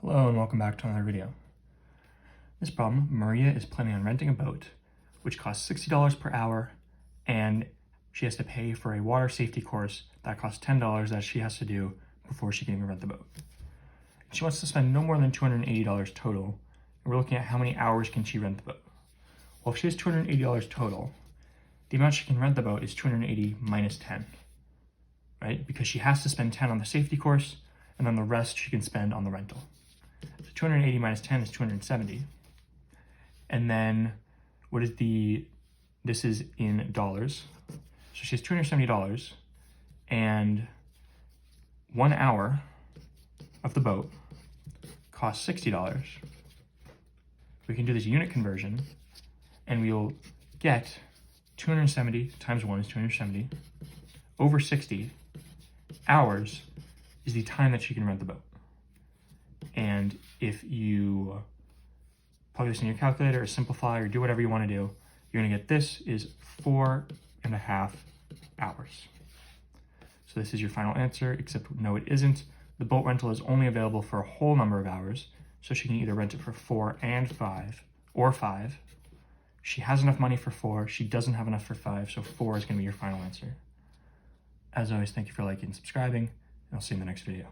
Hello and welcome back to another video. This problem, Maria is planning on renting a boat, which costs $60 per hour, and she has to pay for a water safety course that costs $10 that she has to do before she can even rent the boat. She wants to spend no more than $280 total, and we're looking at how many hours can she rent the boat. Well, if she has $280 total, the amount she can rent the boat is 280 minus 10, right? Because she has to spend 10 on the safety course, and then the rest she can spend on the rental. So 280 minus 10 is 270. And then this is in dollars. So she has $270, and 1 hour of the boat costs $60. We can do this unit conversion, and we'll get 270 times 1 is 270 over 60 hours is the time that she can rent the boat. And if you plug this in your calculator or simplify or do whatever you want to do, you're going to get this is 4.5 hours. So this is your final answer, except no, it isn't. The boat rental is only available for a whole number of hours, so she can either rent it for 4 and 5, or 5. She has enough money for 4, she doesn't have enough for 5, so 4 is going to be your final answer. As always, thank you for liking and subscribing, and I'll see you in the next video.